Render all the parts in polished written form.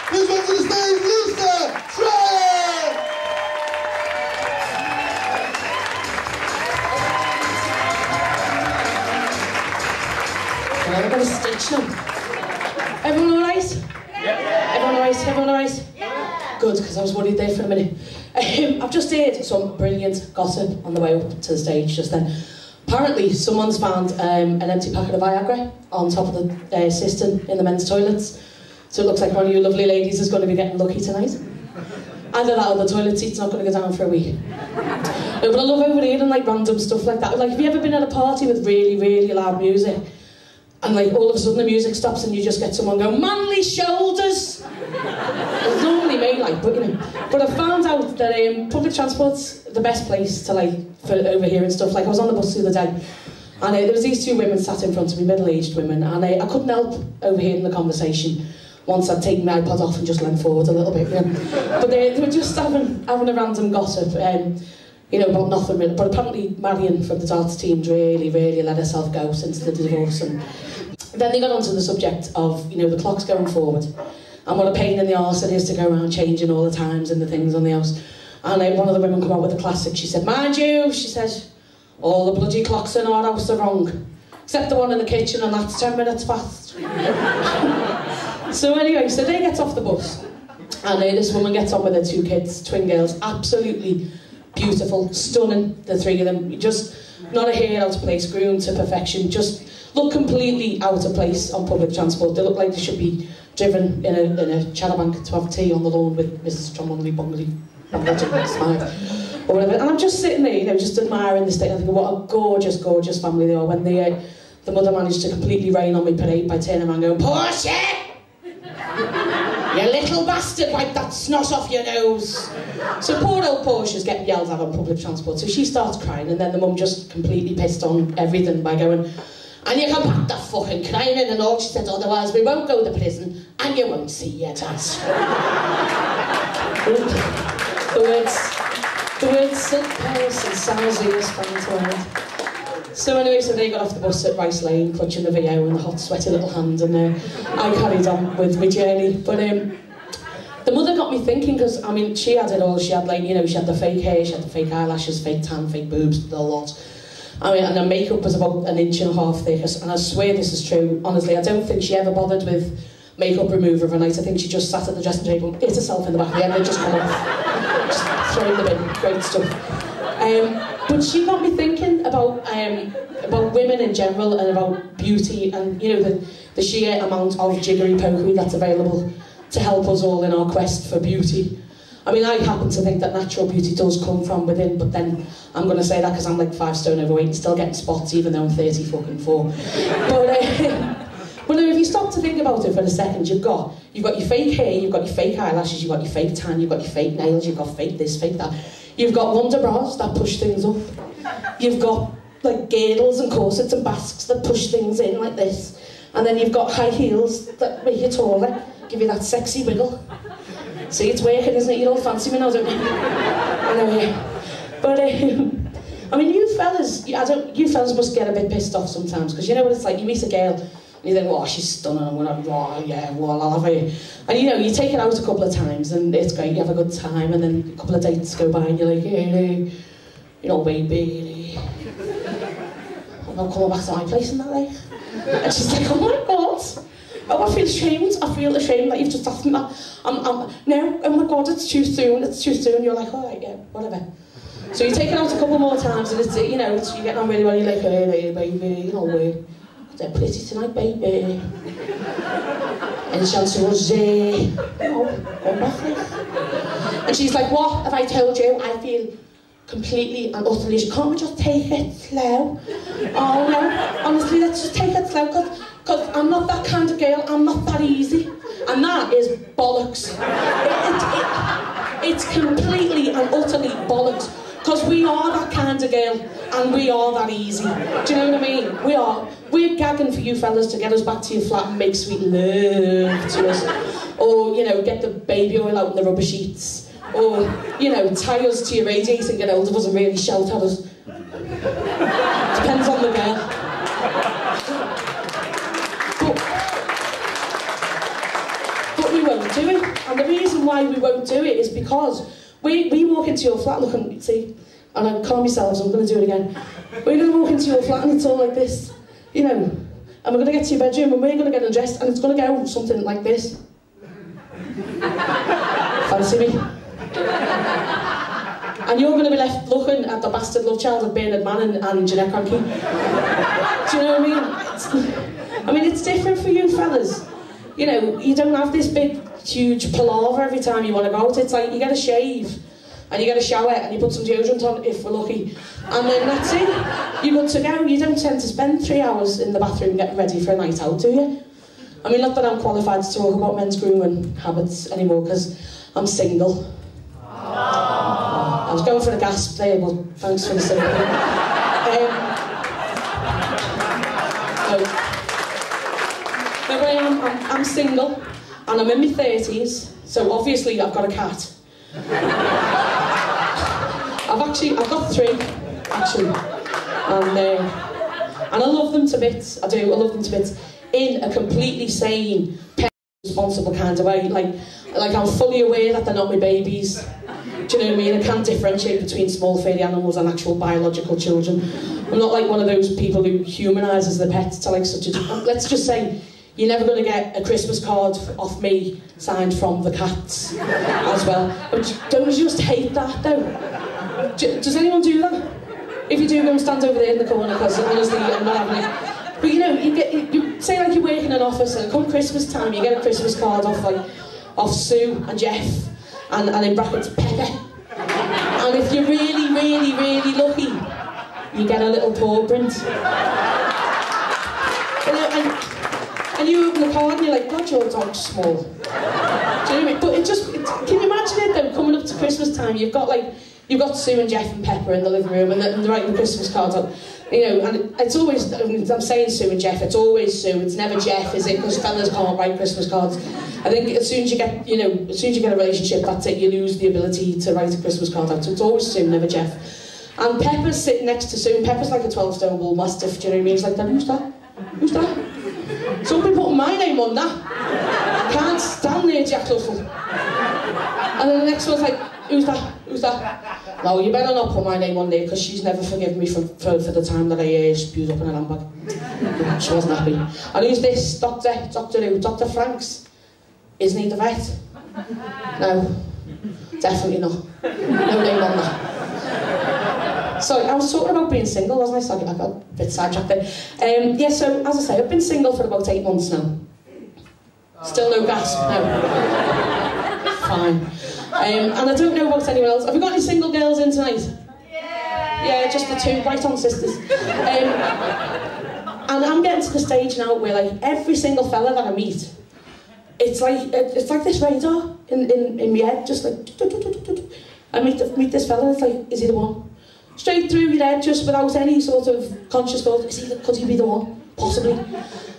Please welcome to the stage, Tyrer! Well, I've got a stitch now. Everyone alright? Yeah. Everyone alright? Everyone alright? Yeah. Good, because I was worried there for a minute. I've just heard some brilliant gossip on the way up to the stage just then. Apparently, someone's found an empty packet of Viagra on top of the cistern in the men's toilets. So it looks like one of you lovely ladies is going to be getting lucky tonight. Either that or the toilet seat's not going to go down for a week. No, but I love overhearing like random stuff like that. Like, have you ever been at a party with really, really loud music? And like all of a sudden the music stops and you just get someone going, manly shoulders! It's normally me, like, but you know. But I found out that public transport's the best place to like, for overhearing stuff. Like I was on the bus the other day and there was these two women sat in front of me, middle-aged women, and I couldn't help overhearing the conversation once I'd taken my iPod off and just leant forward a little bit. You know. But they were just having a random gossip, you know, about nothing really. But apparently Marion from the darts team really, really let herself go since the divorce. And then they got onto the subject of, you know, the clocks going forward and what a pain in the arse it is to go around changing all the times and the things on the house. And one of the women come out with a classic. She said, mind you, she said, all the bloody clocks in our house are wrong, except the one in the kitchen, and that's 10 minutes fast. So anyway, so they get off the bus and this woman gets on with her two kids, twin girls, absolutely beautiful, stunning, the three of them, just not a hair out of place, groomed to perfection, just look completely out of place on public transport. They look like they should be driven in a charabanc to have tea on the lawn with Mrs. Tromley Bongley, or whatever. And I'm just sitting there, you know, just admiring this thing. I think, what a gorgeous, gorgeous family they are. When the mother managed to completely rain on me parade by turning around and going, Portia! You little bastard, wipe that snot off your nose. So poor old Portia's getting yelled at on public transport, so she starts crying, and then the mum just completely pissed on everything by going, and you can pack that fucking crying in and all. She said, otherwise we won't go to prison and you won't see your dad. the words silk purse and sours ears sprang to mind. So anyway, so they got off the bus at Rice Lane, clutching the VO in the hot, sweaty little hand, and I carried on with my journey. But the mother got me thinking, because, I mean, she had it all. She had, like, you know, she had the fake hair, she had the fake eyelashes, fake tan, fake boobs, the lot. I mean, and her makeup was about 1.5 inches thick, and I swear this is true, honestly. I don't think she ever bothered with makeup remover overnight. I think she just sat at the dressing table, hit herself in the back of the head, and it just come off. Just throw in the bin, great stuff. But she got me thinking about women in general and about beauty and, you know, the sheer amount of jiggery-pokery that's available to help us all in our quest for beauty. I mean, I happen to think that natural beauty does come from within, but then I'm going to say that because I'm like 5 stone overweight and still getting spots even though I'm 34. But no, if you stop to think about it for a second, you've got your fake hair, you've got your fake eyelashes, you've got your fake tan, you've got your fake nails, you've got fake this, fake that. You've got wonder bras that push things up. You've got like girdles and corsets and basques that push things in like this. And then you've got high heels that make you taller, give you that sexy wiggle. See, it's working, isn't it? You don't fancy me now, don't you? Anyway, but I mean, you fellas must get a bit pissed off sometimes, because you know what it's like. You meet a girl and you think, oh, she's stunning, I'm gonna, oh yeah, well, I'll have her. And you know, you take it out a couple of times and it's great, you have a good time, and then a couple of dates go by and you're like, hey, you know, baby, I'm not coming back to my place in that day. And she's like, oh my god. Oh, I feel ashamed. I feel ashamed that you've just asked me that. No, oh my god, it's too soon. It's too soon. You're like, all right, yeah, whatever. So you take it out a couple more times, and it's, you know, you're getting on really well. You're like, hey, baby, you know, they're pretty tonight, baby. And she answers, oh, go back there. And she's like, what have I told you? I feel completely and utterly. Can't we just take it slow? Oh no, honestly, let's just take it slow, because I'm not that kind of girl, I'm not that easy. And that is bollocks. It's completely and utterly bollocks, because we are that kind of girl, and we are that easy. Do you know what I mean? We're gagging for you fellas to get us back to your flat and make sweet love to us. Or, you know, get the baby oil out in the rubber sheets. Or, you know, tie us to your radiator and get hold of us and really shout at us. Depends on the girl. But we won't. won't do it. And the reason why we won't do it is because we walk into your flat, look and see, and I calm myself, so I'm going to do it again. We're going to walk into your flat and it's all like this, you know, and we're going to get to your bedroom and we're going to get undressed and it's going to go something like this. Fancy me? And you're going to be left looking at the bastard love child of Bernard Manning and Jeanette Cranky. Do you know what I mean? It's different for you fellas. You know, you don't have this big, huge palaver every time you want to go out. It's like you get a shave and you get a shower and you put some deodorant on if we're lucky. And then that's it. You're good to go. You don't tend to spend 3 hours in the bathroom getting ready for a night out, do you? I mean, not that I'm qualified to talk about men's grooming habits anymore because I'm single. I was going for the gasp there, but thanks for the sympathy. But I'm single, and I'm in my 30s, so obviously I've got a cat. I've got 3, actually, and I love them to bits. I do. I love them to bits in a completely sane, responsible kind of way. Like I'm fully aware that they're not my babies. Do you know what I mean? I can't differentiate between small furry animals and actual biological children. I'm not like one of those people who humanises their pets to like such a... Let's just say, you're never going to get a Christmas card off me signed from the cats as well. But don't you just hate that though? Does anyone do that? If you do, go and stand over there in the corner because honestly, I'm not having it. But you know, you say like you work in an office and come Christmas time, you get a Christmas card off Sue and Jeff. And in brackets, Pepper. And if you're really, really, really lucky, you get a little paw print. And you open the card and you're like, God, your dog's small. Do you know what I mean? But can you imagine it though, coming up to Christmas time, you've got Sue and Jeff and Pepper in the living room and they're writing the Christmas cards up. You know, and it's always, I'm saying Sue and Jeff, it's always Sue, it's never Jeff, is it? Because fellas can't write Christmas cards. I think as soon as you get, you know, as soon as you get a relationship, that's it, you lose the ability to write a Christmas card out. So it's always Sue, never Jeff. And Pepper's sitting next to Sue, and Pepper's like a 12-stone bull mastiff, do you know what I mean? He's like, who's that? Who's that? Somebody putting my name on that. Can't stand there, Jack Luffle. And then the next one's like, who's that? Who's that? No, you better not put my name on there because she's never forgiven me for the time that I spewed up in her handbag. She wasn't happy. And who's this? Doctor who? Dr. Franks? Isn't he the vet? No, definitely not. No name on that. So I was talking about being single, wasn't I? Sorry, I got a bit sidetracked there. Yeah, so as I say, I've been single for about 8 months now. Still no gasp? No. Fine. And I don't know about anyone else. Have we got any single girls in tonight? Yeah, just the 2, right on sisters. And I'm getting to the stage now where like every single fella that I meet, it's like this radar in my head, just like I meet this fella, it's like, is he the one? Straight through your head, just without any sort of conscious thought, could he be the one? Possibly.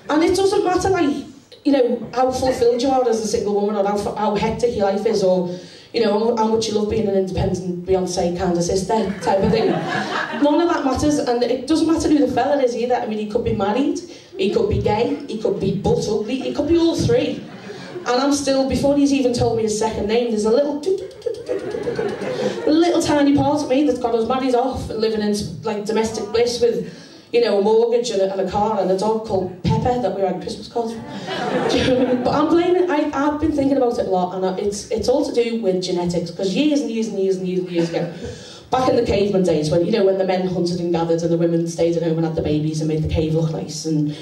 And it doesn't matter like, you know, how fulfilled you are as a single woman or how hectic your life is or, you know, how much you love being an independent Beyonce kind of sister type of thing. None of that matters, and it doesn't matter who the fella is either. I mean, he could be married, he could be gay, he could be butt ugly, he could be all 3. And I'm still, before he's even told me his second name, there's a little tiny part of me that's got us married off and living in like domestic bliss with, you know, a mortgage and a car and a dog called Pepper that we write Christmas cards for. But I'm blaming, I've been thinking about it a lot, and it's all to do with genetics, because years and years ago, back in the caveman days, when, you know, when the men hunted and gathered and the women stayed at home and had the babies and made the cave look nice and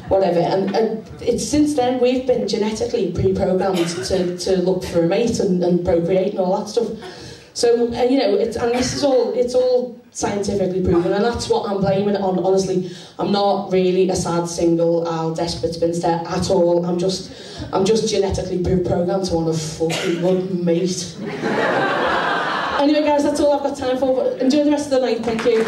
whatever, and it's since then we've been genetically pre-programmed to look for a mate and procreate and all that stuff. So, you know, it's all scientifically proven, and that's what I'm blaming it on, honestly. I'm not really a sad single, desperate spinster at all. I'm just genetically programmed to want a fucking good mate. Anyway guys, that's all I've got time for, but enjoy the rest of the night, thank you.